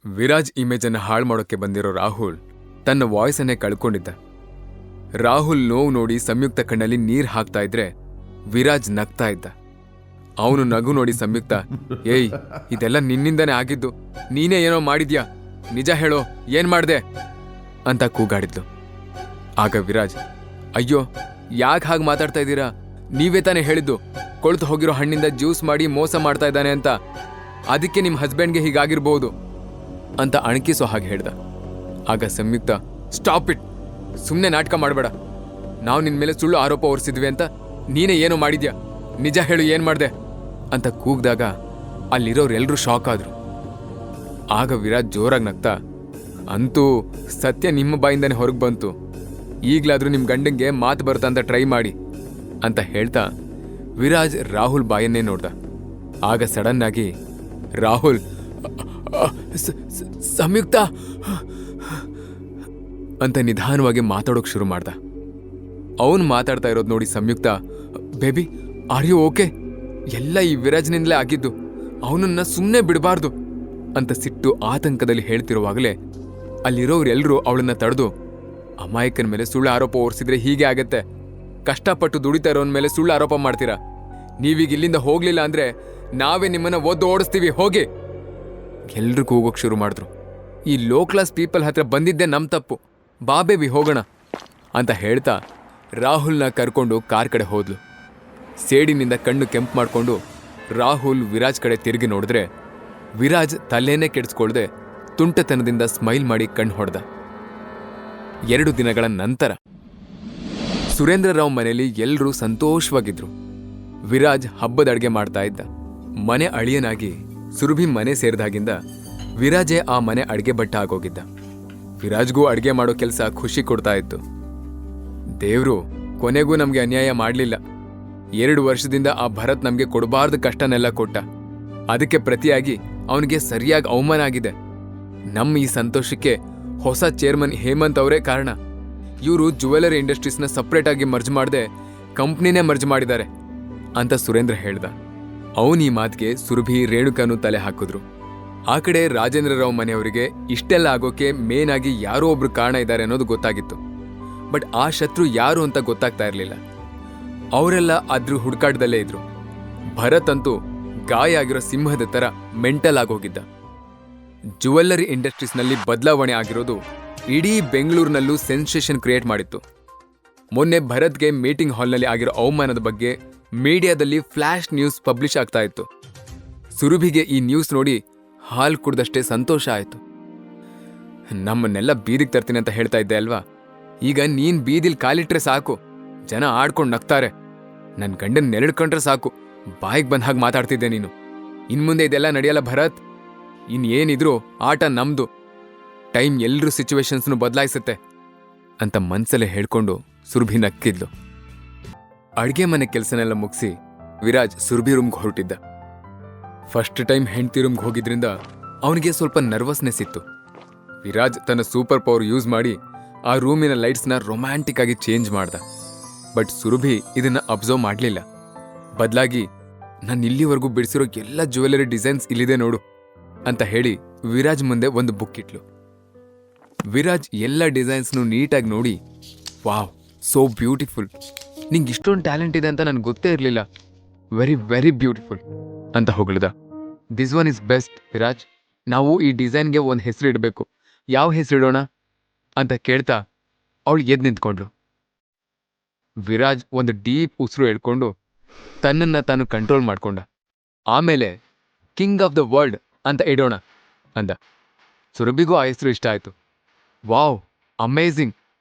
ವಿರಾಜ್ ಇಮೇಜನ್ನು ಹಾಳು ಮಾಡೋಕ್ಕೆ ಬಂದಿರೋ ರಾಹುಲ್ ತನ್ನ ವಾಯ್ಸನ್ನೇ ಕಳ್ಕೊಂಡಿದ್ದ. ರಾಹುಲ್ ನೋವು ನೋಡಿ ಸಂಯುಕ್ತ ಕಣ್ಣಲ್ಲಿ ನೀರ್ ಹಾಕ್ತಾ ಇದ್ರೆ ವಿರಾಜ್ ನಗ್ತಾ ಇದ್ದ. ಅವನು ನಗು ನೋಡಿ ಸಂಯುಕ್ತ, ಏಯ್ ಇದೆಲ್ಲ ನಿನ್ನಿಂದನೇ ಆಗಿದ್ದು, ನೀನೇ ಏನೋ ಮಾಡಿದ್ಯಾ, ನಿಜ ಹೇಳೋ, ಏನ್ ಮಾಡ್ದೆ ಅಂತ ಕೂಗಾಡಿದ್ಲು. ಆಗ ವಿರಾಜ್, ಅಯ್ಯೋ ಯಾಕೆ ಹಾಗೆ ಮಾತಾಡ್ತಾ ಇದ್ದೀರಾ, ನೀವೇ ತಾನೇ ಹೇಳಿದ್ದು ಕೊಳ್ತು ಹೋಗಿರೋ ಹಣ್ಣಿಂದ ಜ್ಯೂಸ್ ಮಾಡಿ ಮೋಸ ಮಾಡ್ತಾ ಇದ್ದಾನೆ ಅಂತ, ಅದಕ್ಕೆ ನಿಮ್ಮ ಹಸ್ಬೆಂಡ್ಗೆ ಹೀಗಾಗಿರ್ಬೋದು ಅಂತ ಅಣಕಿಸೋ ಹಾಗೆ ಹೇಳ್ದ. ಆಗ ಸಂಯುಕ್ತ, ಸ್ಟಾಪ್ ಇಟ್, ಸುಮ್ಮನೆ ನಾಟಕ ಮಾಡಬೇಡ, ನಾವು ನಿನ್ನ ಮೇಲೆ ಸುಳ್ಳು ಆರೋಪ ಹೊರಿಸಿದ್ವಿ ಅಂತ ನೀನೇ ಏನೋ ಮಾಡಿದ್ಯಾ, ನಿಜ ಹೇಳು ಏನ್ ಮಾಡ್ದೆ ಅಂತ ಕೂಗ್ದಾಗ ಅಲ್ಲಿರೋರೆಲ್ಲರೂ ಶಾಕ್ ಆದ್ರು. ಆಗ ವಿರಾಜ್ ಜೋರಾಗಿ ನಗ್ತಾ, ಅಂತೂ ಸತ್ಯ ನಿಮ್ಮ ಬಾಯಿಂದಾನೆ ಹೊರಗೆ ಬಂತು, ಈಗ್ಲಾದ್ರೂ ನಿಮ್ಮ ಗಂಡಂಗೆ ಮಾತು ಬರುತ್ತಾ ಅಂತ ಟ್ರೈ ಮಾಡಿ ಅಂತ ಹೇಳ್ತಾ ವಿರಾಜ್ ರಾಹುಲ್ ಬಾಯನ್ನೇ ನೋಡ್ದ. ಆಗ ಸಡನ್ ಆಗಿ ರಾಹುಲ್ ಸಂಯುಕ್ತ ಅಂತ ನಿಧಾನವಾಗಿ ಮಾತಾಡೋಕ್ ಶುರು ಮಾಡ್ದ. ಅವನು ಮಾತಾಡ್ತಾ ಇರೋದು ನೋಡಿ ಸಂಯುಕ್ತ, ಬೇಬಿ ಆರ್ ಯು ಓಕೆ, ಎಲ್ಲ ಈ ವಿರಾಜ್ನಿಂದಲೇ ಆಗಿದ್ದು, ಅವನನ್ನ ಸುಮ್ಮನೆ ಬಿಡಬಾರ್ದು ಅಂತ ಸಿಟ್ಟು ಆತಂಕದಲ್ಲಿ ಹೇಳ್ತಿರುವಾಗಲೇ ಅಲ್ಲಿರೋರೆಲ್ಲರೂ ಅವಳನ್ನ ತಡೆದು, ಅಮಾಯಕನ ಮೇಲೆ ಸುಳ್ಳು ಆರೋಪ ಹೊರಿಸಿದ್ರೆ ಹೀಗೆ ಆಗತ್ತೆ, ಕಷ್ಟಪಟ್ಟು ದುಡಿತಾ ಇರೋನ್ ಮೇಲೆ ಸುಳ್ಳು ಆರೋಪ ಮಾಡ್ತೀರಾ, ನೀವೀಗ ಇಲ್ಲಿಂದ ಹೋಗ್ಲಿಲ್ಲ ಅಂದ್ರೆ ನಾವೇ ನಿಮ್ಮನ್ನ ಒದ್ದು ಓಡಿಸ್ತೀವಿ, ಹೋಗಿ ಎಲ್ರೂ ಕೂಗೋಕ್ ಶುರು ಮಾಡಿದ್ರು. ಈ ಲೋ ಕ್ಲಾಸ್ ಪೀಪಲ್ ಹತ್ರ ಬಂದಿದ್ದೆ ನಮ್ ತಪ್ಪು, ಬಾ ಬೇಬಿ ಹೋಗೋಣ ಅಂತ ಹೇಳ್ತಾ ರಾಹುಲ್ನ ಕರ್ಕೊಂಡು ಕಾರ್ ಕಡೆ ಹೋದ್ಲು. ಸೇಡಿನಿಂದ ಕಣ್ಣು ಕೆಂಪು ಮಾಡ್ಕೊಂಡು ರಾಹುಲ್ ವಿರಾಜ್ ಕಡೆ ತಿರುಗಿ ನೋಡಿದ್ರೆ ವಿರಾಜ್ ತಲೆನೇ ಕೆಡಿಸ್ಕೊಳ್ದೆ ತುಂಟತನದಿಂದ ಸ್ಮೈಲ್ ಮಾಡಿ ಕಣ್ಣು ಹೊಡೆದ. 2 ದಿನಗಳ ನಂತರ ಸುರೇಂದ್ರ ರಾವ್ ಮನೆಯಲ್ಲಿ ಎಲ್ಲರೂ ಸಂತೋಷವಾಗಿದ್ರು. ವಿರಾಜ್ ಹಬ್ಬದ ಅಡ್ಗೆ ಮಾಡ್ತಾ ಇದ್ದ. ಮನೆ ಅಳಿಯನಾಗಿ ಸುರಭಿ ಮನೆ ಸೇರಿದಾಗಿಂದ ವಿರಾಜೇ ಆ ಮನೆ ಅಡ್ಗೆ ಭಟ್ಟ ಆಗೋಗಿದ್ದ. ವಿರಾಜ್ಗೂ ಅಡ್ಗೆ ಮಾಡೋ ಕೆಲಸ ಖುಷಿ ಕೊಡ್ತಾ ಇತ್ತು. ದೇವ್ರು ಕೊನೆಗೂ ನಮ್ಗೆ ಅನ್ಯಾಯ ಮಾಡಲಿಲ್ಲ. 2 ವರ್ಷದಿಂದ ಆ ಭರತ್ ನಮ್ಗೆ ಕೊಡಬಾರ್ದು ಕಷ್ಟನೆಲ್ಲ ಕೊಟ್ಟ, ಅದಕ್ಕೆ ಪ್ರತಿಯಾಗಿ ಅವನಿಗೆ ಸರಿಯಾಗಿ ಅವಮಾನ ಆಗಿದೆ. ನಮ್ಮ ಈ ಸಂತೋಷಕ್ಕೆ ಹೊಸ ಚೇರ್ಮನ್ ಹೇಮಂತ್ ಅವರೇ ಕಾರಣ. ಇವರು ಜುವೆಲರಿ ಇಂಡಸ್ಟ್ರೀಸ್ನ ಸಪ್ರೇಟ್ ಆಗಿ ಮರ್ಜ್ ಮಾಡದೆ ಕಂಪ್ನಿನೇ ಮರ್ಜ್ ಮಾಡಿದ್ದಾರೆ ಅಂತ ಸುರೇಂದ್ರ ಹೇಳ್ದ. ಅವನ ಈ ಮಾತಿಗೆ ಸುರಭಿ ರೇಣುಕಾನು ತಲೆ ಹಾಕಿದ್ರು. ಆ ಕಡೆ ರಾಜೇಂದ್ರ ರಾವ್ ಮನೆಯವರಿಗೆ ಇಷ್ಟೆಲ್ಲ ಆಗೋಕೆ ಮೇನ್ ಆಗಿ ಯಾರೋ ಒಬ್ರು ಕಾರಣ ಇದ್ದಾರೆ ಅನ್ನೋದು ಗೊತ್ತಾಗಿತ್ತು. ಬಟ್ ಆ ಶತ್ರು ಯಾರು ಅಂತ ಗೊತ್ತಾಗ್ತಾ ಇರಲಿಲ್ಲ. ಅವರೆಲ್ಲ ಅದ್ರ ಹುಡುಕಾಟದಲ್ಲೇ ಇದ್ರು. ಭರತ್ ಅಂತೂ ಗಾಯ ಆಗಿರೋ ಸಿಂಹದ ತರ ಮೆಂಟಲ್ ಆಗೋಗಿದ್ದ. ಜುವೆಲ್ಲರಿ ಇಂಡಸ್ಟ್ರೀಸ್ನಲ್ಲಿ ಬದಲಾವಣೆ ಆಗಿರೋದು ಇಡೀ ಬೆಂಗಳೂರಿನಲ್ಲೂ ಸೆನ್ಸೇಷನ್ ಕ್ರಿಯೇಟ್ ಮಾಡಿತ್ತು. ಮೊನ್ನೆ ಭರತ್ಗೆ ಮೀಟಿಂಗ್ ಹಾಲ್ನಲ್ಲಿ ಆಗಿರೋ ಅವಮಾನದ ಬಗ್ಗೆ ಮೀಡಿಯಾದಲ್ಲಿ ಫ್ಲಾಶ್ ನ್ಯೂಸ್ ಪಬ್ಲಿಷ್ ಆಗ್ತಾ ಇತ್ತು. ಸುರಭಿಗೆ ಈ ನ್ಯೂಸ್ ನೋಡಿ ಹಾಲು ಕುಡ್ದಷ್ಟೇ ಸಂತೋಷ ಆಯಿತು. ನಮ್ಮನ್ನೆಲ್ಲ ಬೀದಿಗೆ ತರ್ತೀನಿ ಅಂತ ಹೇಳ್ತಾ ಇದ್ದೆ ಅಲ್ವಾ, ಈಗ ನೀನ್ ಬೀದಿಲ್ ಕಾಲಿಟ್ರೆ ಸಾಕು, ಜನ ಆಡ್ಕೊಂಡು ನಗ್ತಾರೆ, ನನ್ನ ಗಂಡನ್ ನೆರಡ್ಕೊಂಡ್ರೆ ಸಾಕು ಬಾಯಿಗೆ ಬಂದ ಹಾಗೆ ಮಾತಾಡ್ತಿದ್ದೆ ನೀನು, ಇನ್ಮುಂದೆ ಇದೆಲ್ಲ ನಡೆಯಲ್ಲ ಭರತ್, ಇನ್ನೇನಿದ್ರು ಆಟ ನಮ್ದು, ಟೈಮ್ ಎಲ್ರೂ ಸಿಚುವೇಶನ್ಸ್ನು ಬದಲಾಯಿಸುತ್ತೆ ಅಂತ ಮನ್ಸಲ್ಲೇ ಹೇಳ್ಕೊಂಡು ಸುರಭಿ ನಕ್ಕಿದ್ಲು. ಅಡ್ಗೆ ಮನೆ ಕೆಲಸನೆಲ್ಲ ಮುಗಿಸಿ ವಿರಾಜ್ ಸುರಭಿ ರೂಮ್ಗೆ ಹೊರಟಿದ್ದ. ಫಸ್ಟ್ ಟೈಮ್ ಹೆಂಡ್ತಿ ರೂಮ್ಗೆ ಹೋಗಿದ್ರಿಂದ ಅವನಿಗೆ ಸ್ವಲ್ಪ ನರ್ವಸ್ನೆಸ್ ಇತ್ತು. ವಿರಾಜ್ ತನ್ನ ಸೂಪರ್ ಪವರ್ ಯೂಸ್ ಮಾಡಿ ಆ ರೂಮಿನ ಲೈಟ್ಸ್ನ ರೊಮ್ಯಾಂಟಿಕ್ ಆಗಿ ಚೇಂಜ್ ಮಾಡ್ದ. ಬಟ್ ಸುರಭಿ ಇದನ್ನ ಅಬ್ಸರ್ವ್ ಮಾಡಲಿಲ್ಲ. ಬದಲಾಗಿ ನಾನು ಇಲ್ಲಿವರೆಗೂ ಬಿಡಿಸಿರೋ ಎಲ್ಲ ಜ್ಯುವೆಲರಿ ಡಿಸೈನ್ಸ್ ಇಲ್ಲಿದೆ ನೋಡು ಅಂತ ಹೇಳಿ ವಿರಾಜ್ ಮುಂದೆ ಒಂದು ಬುಕ್ ಇಟ್ಲು. ವಿರಾಜ್ ಎಲ್ಲ ಡಿಸೈನ್ಸ್ನು ನೀಟಾಗಿ ನೋಡಿ, ವಾವ್ ಸೋ ಬ್ಯೂಟಿಫುಲ್, ನಿಂಗೆ ಇಷ್ಟೊಂದು ಟ್ಯಾಲೆಂಟ್ ಇದೆ ಅಂತ ನನಗೆ ಗೊತ್ತೇ ಇರಲಿಲ್ಲ, ವೆರಿ ವೆರಿ ಬ್ಯೂಟಿಫುಲ್ ಅಂತ ಹೊಗಳ್ದ. This one is best Viraj, ನಾವು ಈ ಡಿಸೈನ್ಗೆ ಒಂದು ಹೆಸರು ಇಡಬೇಕು, ಯಾವ ಹೆಸರು ಇಡೋಣ ಅಂತ ಕೇಳ್ತಾ ಅವಳು ಎದ್ದು ನಿಂತ್ಕೊಂಡ್ಳು. ವಿರಾಜ್ ಒಂದು ಡೀಪ್ ಉಸಿರು ಎಳ್ಕೊಂಡು ತನ್ನನ್ನು ತಾನು ಕಂಟ್ರೋಲ್ ಮಾಡ್ಕೊಂಡ. ಆಮೇಲೆ ಕಿಂಗ್ ಆಫ್ ದ ವರ್ಲ್ಡ್ ಅಂತ ಇಡೋಣ ಅಂದ. ಸುರಭಿಗೂ ಆ ಹೆಸರು ಇಷ್ಟ ಆಯಿತು. ವಾವ್ ಅಮೇಝಿಂಗ್,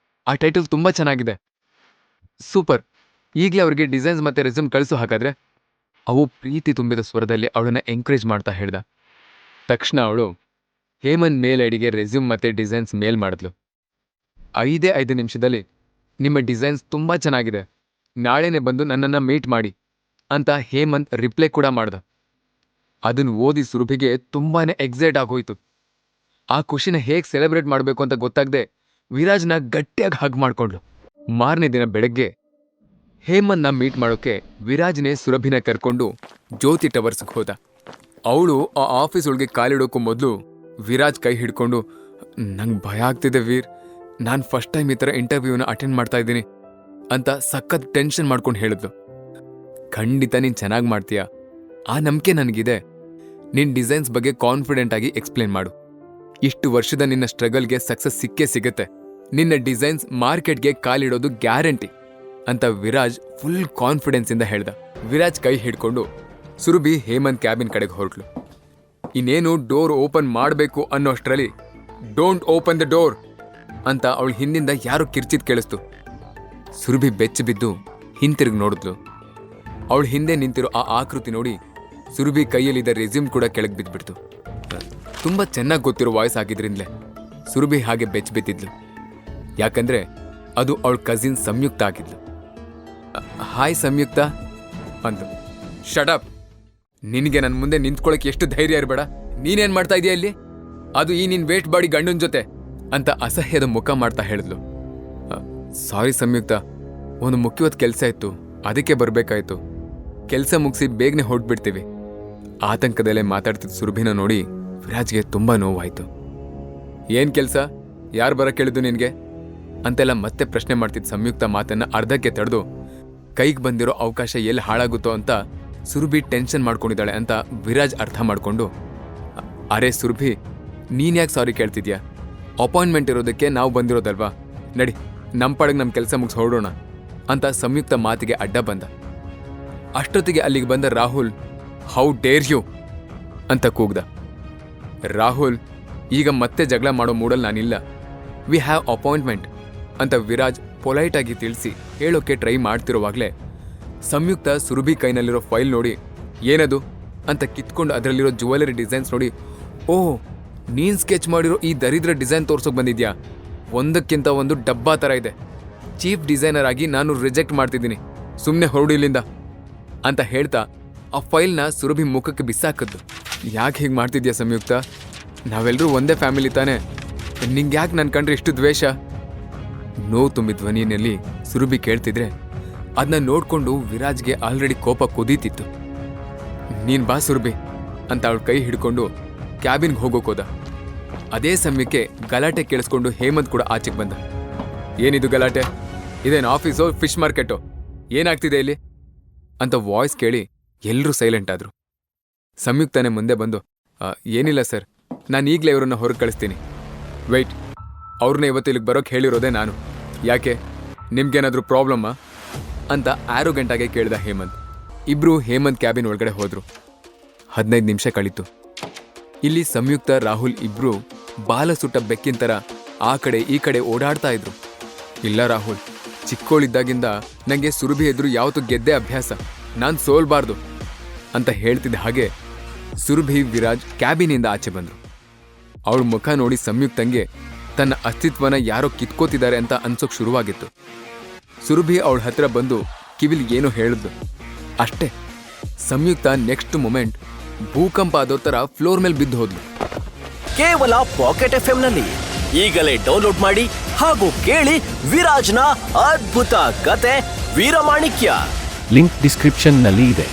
ಆ ಟೈಟಲ್ ತುಂಬ ಚೆನ್ನಾಗಿದೆ, ಸೂಪರ್, ಈಗಲೇ ಅವ್ರಿಗೆ ಡಿಸೈನ್ಸ್ ಮತ್ತೆ ರೆಸ್ಯೂಮ್ ಕಳಿಸು ಹಾಗಾದ್ರೆ. ಅವು ಪ್ರೀತಿ ತುಂಬಿದ ಸ್ವರದಲ್ಲಿ ಅವಳನ್ನ ಎಂಕರೇಜ್ ಮಾಡ್ತಾ ಹೇಳ್ದ. ತಕ್ಷಣ ಅವಳು ಹೇಮಂತ್ ಮೇಲ್ ಐಡಿಗೆ ರೆಸ್ಯೂಮ್ ಮತ್ತೆ ಡಿಸೈನ್ಸ್ ಮೇಲ್ ಮಾಡಿದ್ಲು. 5 ನಿಮಿಷದಲ್ಲಿ ನಿಮ್ಮ ಡಿಸೈನ್ಸ್ ತುಂಬ ಚೆನ್ನಾಗಿದೆ, ನಾಳೆನೆ ಬಂದು ನನ್ನನ್ನು ಮೀಟ್ ಮಾಡಿ ಅಂತ ಹೇಮಂತ್ ರಿಪ್ಲೈ ಕೂಡ ಮಾಡ್ದ. ಅದನ್ನು ಓದಿ ಸುರಭಿಗೆ ತುಂಬಾನೇ ಎಕ್ಸೈಟ್ ಆಗೋಯ್ತು. ಆ ಖುಷಿನ ಹೇಗೆ ಸೆಲೆಬ್ರೇಟ್ ಮಾಡಬೇಕು ಅಂತ ಗೊತ್ತಾಗದೆ ವಿರಾಜ್ನ ಗಟ್ಟಿಯಾಗಿ ಹಗ್ ಮಾಡ್ಕೊಂಡ್ಳು. ಮಾರನೇ ದಿನ ಬೆಳಗ್ಗೆ ಹೇಮಂತ್ನ ಮೀಟ್ ಮಾಡೋಕೆ ವಿರಾಜ್ನೇ ಸುರಭಿನ ಕರ್ಕೊಂಡು ಜ್ಯೋತಿ ಟವರ್ಸ್ಗೆ ಹೋದ. ಅವಳು ಆ ಆಫೀಸ್ ಒಳಗೆ ಕಾಲಿಡೋಕ್ಕೂ ಮೊದಲು ವಿರಾಜ್ ಕೈ ಹಿಡ್ಕೊಂಡು, ನಂಗೆ ಭಯ ಆಗ್ತಿದೆ ವೀರ್, ನಾನು ಫಸ್ಟ್ ಟೈಮ್ ಈ ಥರ ಇಂಟರ್ವ್ಯೂನ ಅಟೆಂಡ್ ಮಾಡ್ತಾ ಇದ್ದೀನಿ ಅಂತ ಸಖತ್ ಟೆನ್ಷನ್ ಮಾಡ್ಕೊಂಡು ಹೇಳಿದ್ಲು. ಖಂಡಿತ ನೀನು ಚೆನ್ನಾಗಿ ಮಾಡ್ತೀಯಾ, ಆ ನಂಬಿಕೆ ನನಗಿದೆ. ನಿನ್ನ ಡಿಸೈನ್ಸ್ ಬಗ್ಗೆ ಕಾನ್ಫಿಡೆಂಟ್ ಆಗಿ ಎಕ್ಸ್ಪ್ಲೇನ್ ಮಾಡು. ಇಷ್ಟು ವರ್ಷದ ನಿನ್ನ ಸ್ಟ್ರಗಲ್ಗೆ ಸಕ್ಸಸ್ ಸಿಕ್ಕೇ ಸಿಗುತ್ತೆ. ನಿನ್ನ ಡಿಸೈನ್ಸ್ ಮಾರ್ಕೆಟ್ಗೆ ಕಾಲಿಡೋದು ಗ್ಯಾರಂಟಿ ಅಂತ ವಿರಾಜ್ ಫುಲ್ ಕಾನ್ಫಿಡೆನ್ಸಿಂದ ಹೇಳ್ದ. ವಿರಾಜ್ ಕೈ ಹಿಡ್ಕೊಂಡು ಸುರಭಿ ಹೇಮಂತ್ ಕ್ಯಾಬಿನ್ ಕಡೆಗೆ ಹೊರಟ್ಲು. ಇನ್ನೇನು ಡೋರ್ ಓಪನ್ ಮಾಡಬೇಕು ಅನ್ನೋಷ್ಟರಲ್ಲಿ ಡೋಂಟ್ ಓಪನ್ ದ ಡೋರ್ ಅಂತ ಅವಳ ಹಿಂದಿಂದ ಯಾರೋ ಕಿರ್ಚಿದ್ ಕೇಳಿಸ್ತು. ಸುರಭಿ ಬೆಚ್ಚ ಬಿದ್ದು ಹಿಂತಿರುಗಿ ನೋಡಿದ್ಲು. ಅವಳ ಹಿಂದೆ ನಿಂತಿರೋ ಆ ಆಕೃತಿ ನೋಡಿ ಸುರಭಿ ಕೈಯಲ್ಲಿದ್ದ ರೆಸ್ಯೂಮ್ ಕೂಡ ಕೆಳಗೆ ಬಿದ್ದುಬಿಡ್ತು. ತುಂಬ ಚೆನ್ನಾಗಿ ಗೊತ್ತಿರೋ ವಾಯ್ಸ್ ಆಗಿದ್ರಿಂದಲೇ ಸುರಭಿ ಹಾಗೆ ಬೆಚ್ಚ ಬಿದ್ದಿದ್ಲು. ಯಾಕಂದ್ರೆ ಅದು ಅವಳ ಕಸಿನ್ ಸಂಯುಕ್ತ ಆಗಿದ್ಲು. ಹಾಯ್ ಸಂಯುಕ್ತ ಅಂದು. ಶಡಪ್, ನಿನಗೆ ನನ್ನ ಮುಂದೆ ನಿಂತ್ಕೊಳ್ಳೋಕೆ ಎಷ್ಟು ಧೈರ್ಯ ಇರಬೇಡ. ನೀನೇನ್ ಮಾಡ್ತಾ ಇದೀಯ ಇಲ್ಲಿ, ಅದು ಈ ನಿನ್ ವೇಟ್ ಬಾಡಿ ಗಂಡನ ಜೊತೆ ಅಂತ ಅಸಹ್ಯದ ಮುಖ ಮಾಡ್ತಾ ಹೇಳಿದ್ಲು. ಸಾರಿ ಸಂಯುಕ್ತ, ಒಂದು ಮುಖ್ಯವಾದ ಕೆಲಸ ಇತ್ತು, ಅದಕ್ಕೆ ಬರಬೇಕಾಯ್ತು. ಕೆಲಸ ಮುಗಿಸಿ ಬೇಗನೆ ಹೊರಟ್ಬಿಡ್ತೀವಿ. ಆತಂಕದಲ್ಲೇ ಮಾತಾಡ್ತಿದ್ದ ಸುರಭಿನ ನೋಡಿ ವಿರಾಜ್ಗೆ ತುಂಬ ನೋವಾಯಿತು. ಏನ್ ಕೆಲಸ, ಯಾರು ಬರ ಕೇಳಿದ್ದು ನಿನಗೆ ಅಂತೆಲ್ಲ ಮತ್ತೆ ಪ್ರಶ್ನೆ ಮಾಡ್ತಿದ್ದ ಸಂಯುಕ್ತ ಮಾತನ್ನ ಅರ್ಧಕ್ಕೆ ತಡೆದು ಕೈಗೆ ಬಂದಿರೋ ಅವಕಾಶ ಎಲ್ಲಿ ಹಾಳಾಗುತ್ತೋ ಅಂತ ಸುರಭಿ ಟೆನ್ಷನ್ ಮಾಡ್ಕೊಂಡಿದ್ದಾಳೆ ಅಂತ ವಿರಾಜ್ ಅರ್ಥ ಮಾಡ್ಕೊಂಡು, ಅರೆ ಸುರಭಿ, ನೀನ್ ಯಾಕೆ ಸಾರಿ ಕೇಳ್ತಿದ್ಯಾ? ಅಪಾಯಿಂಟ್ಮೆಂಟ್ ಇರೋದಕ್ಕೆ ನಾವು ಬಂದಿರೋದಲ್ವಾ, ನಡಿ ನಮ್ಮ ಪಾಡಿಗೆ ನಮ್ಮ ಕೆಲಸ ಮುಗಿಸಿ ಹೊರಡೋಣ ಅಂತ ಸಂಯುಕ್ತ ಮಾತಿಗೆ ಅಡ್ಡ ಬಂದ. ಅಷ್ಟೊತ್ತಿಗೆ ಅಲ್ಲಿಗೆ ಬಂದ ರಾಹುಲ್, ಹೌ ಡೇರ್ ಯು ಅಂತ ಕೂಗ್ದ. ರಾಹುಲ್, ಈಗ ಮತ್ತೆ ಜಗಳ ಮಾಡೋ ಮೂಡಲ್ ನಾನಿಲ್ಲ, ವಿ ಹ್ಯಾವ್ ಅಪಾಯಿಂಟ್ಮೆಂಟ್ ಅಂತ ವಿರಾಜ್ ಪೊಲೈಟ್ ಆಗಿ ತಿಳಿಸಿ ಹೇಳೋಕೆ ಟ್ರೈ ಮಾಡ್ತಿರುವಾಗಲೇ ಸಂಯುಕ್ತ ಸುರಭಿ ಕೈನಲ್ಲಿರೋ ಫೈಲ್ ನೋಡಿ, ಏನದು ಅಂತ ಕಿತ್ಕೊಂಡು ಅದರಲ್ಲಿರೋ ಜ್ಯುವೆಲರಿ ಡಿಸೈನ್ಸ್ ನೋಡಿ, ಓಹ್, ನೀನ್ ಸ್ಕೆಚ್ ಮಾಡಿರೋ ಈ ದರಿದ್ರ ಡಿಸೈನ್ ತೋರ್ಸೋಕೆ ಬಂದಿದ್ಯಾ? ಒಂದಕ್ಕಿಂತ ಒಂದು ಡಬ್ಬಾ ಥರ ಇದೆ. ಚೀಫ್ ಡಿಸೈನರ್ ಆಗಿ ನಾನು ರಿಜೆಕ್ಟ್ ಮಾಡ್ತಿದ್ದೀನಿ, ಸುಮ್ಮನೆ ಹೊರಡು ಇಲ್ಲಿಂದ ಅಂತ ಹೇಳ್ತಾ ಆ ಫೈಲ್ನ ಸುರಭಿ ಮುಖಕ್ಕೆ ಬಿಸಾಕದ್ದು. ಯಾಕೆ ಹೀಗೆ ಮಾಡ್ತಿದ್ಯಾ ಸಂಯುಕ್ತ? ನಾವೆಲ್ಲರೂ ಒಂದೇ ಫ್ಯಾಮಿಲಿ ತಾನೆ, ನಿಂಗೆ ಯಾಕೆ ನನ್ನ ಕಂಡ್ರೆ ಇಷ್ಟು ದ್ವೇಷ? ನೋವು ತುಂಬಿದ ಧ್ವನಿಯಲ್ಲಿ ಸುರಭಿ ಕೇಳ್ತಿದ್ರೆ ಅದನ್ನ ನೋಡ್ಕೊಂಡು ವಿರಾಜ್ಗೆ ಆಲ್ರೆಡಿ ಕೋಪ ಕುದೀತಿತ್ತು. ನೀನ್ ಬಾ ಸುರಭಿ ಅಂತ ಅವಳ ಕೈ ಹಿಡ್ಕೊಂಡು ಕ್ಯಾಬಿನ್ಗೆ ಹೋಗೋಕೋದ. ಅದೇ ಸಮಯಕ್ಕೆ ಗಲಾಟೆ ಕೇಳಿಸ್ಕೊಂಡು ಹೇಮಂತ್ ಕೂಡ ಆಚೆಗೆ ಬಂದ. ಏನಿದು ಗಲಾಟೆ? ಇದೇನು ಆಫೀಸೋ ಫಿಶ್ ಮಾರ್ಕೆಟೋ? ಏನಾಗ್ತಿದೆ ಇಲ್ಲಿ ಅಂತ ವಾಯ್ಸ್ ಕೇಳಿ ಎಲ್ಲರೂ ಸೈಲೆಂಟ್ ಆದ್ರು. ಸಂಯುಕ್ತನೇ ಮುಂದೆ ಬಂದು, ಏನಿಲ್ಲ ಸರ್, ನಾನು ಈಗಲೇ ಇವರನ್ನ ಹೊರಗೆ ಕಳಿಸ್ತೀನಿ. ವೆಯ್ಟ್, ಅವ್ರನ್ನ ಇವತ್ತು ಇಲ್ಲಿಗೆ ಬರೋಕ್ಕೆ ಹೇಳಿರೋದೇ ನಾನು. ಯಾಕೆ, ನಿಮ್ಗೇನಾದ್ರೂ ಪ್ರಾಬ್ಲಮ್ಮಾ ಅಂತ ಆರೋಗೆಂಟಾಗೆ ಕೇಳಿದ ಹೇಮಂತ್. ಇಬ್ರು ಹೇಮಂತ್ ಕ್ಯಾಬಿನ್ ಒಳಗಡೆ ಹೋದ್ರು. 15 ನಿಮಿಷ ಕಳೀತು. ಇಲ್ಲಿ ಸಂಯುಕ್ತ ರಾಹುಲ್ ಇಬ್ರು ಬಾಲ ಸುಟ್ಟ ಬೆಕ್ಕಿನ ಥರ ಆ ಕಡೆ ಈ ಕಡೆ ಓಡಾಡ್ತಾ ಇದ್ರು. ಇಲ್ಲ ರಾಹುಲ್, ಚಿಕ್ಕೋಳಿದ್ದಾಗಿಂದ ನನಗೆ ಸುರಭಿ ಎದುರು ಯಾವತ್ತೂ ಗೆದ್ದೆ ಅಭ್ಯಾಸ, ನಾನು ಸೋಲ್ಬಾರ್ದು ಅಂತ ಹೇಳ್ತಿದ್ದ ಹಾಗೆ ಸುರಭಿ ವಿರಾಜ್ ಕ್ಯಾಬಿನಿಂದ ಆಚೆ ಬಂದ್ರು. ಅವಳ ಮುಖ ನೋಡಿ ಸಂಯುಕ್ತಂಗೆ ತನ್ನ ಅಸ್ತಿತ್ವನ ಯಾರೋ ಕಿತ್ಕೋತಿದ್ದಾರೆ ಅಂತ ಅನ್ಸೋಕ್ ಶುರುವಾಗಿತ್ತು. ಸುರಭಿ ಅವಳ ಹತ್ರ ಬಂದು ಕಿವಿಲ್ ಏನೋ ಹೇಳಿದ್ಲು. ಅಷ್ಟೇ, ಸಂಯುಕ್ತ ನೆಕ್ಸ್ಟ್ ಮೊಮೆಂಟ್ ಭೂಕಂಪ ಆದೋ ತರ ಫ್ಲೋರ್ ಮೇಲೆ ಬಿದ್ದು ಹೋದ್ಲು. ಕೇವಲ ಪಾಕೆಟ್ FM ನಲ್ಲಿ ಈಗಲೇ ಡೌನ್ಲೋಡ್ ಮಾಡಿ ಹಾಗೂ ಕೇಳಿ ವಿರಾಜ್ನ ಅದ್ಭುತ ಕತೆ ವೀರಮಾಣಿಕ್ಯ. ಲಿಂಕ್ ಡಿಸ್ಕ್ರಿಪ್ಷನ್ ನಲ್ಲಿ ಇದೆ.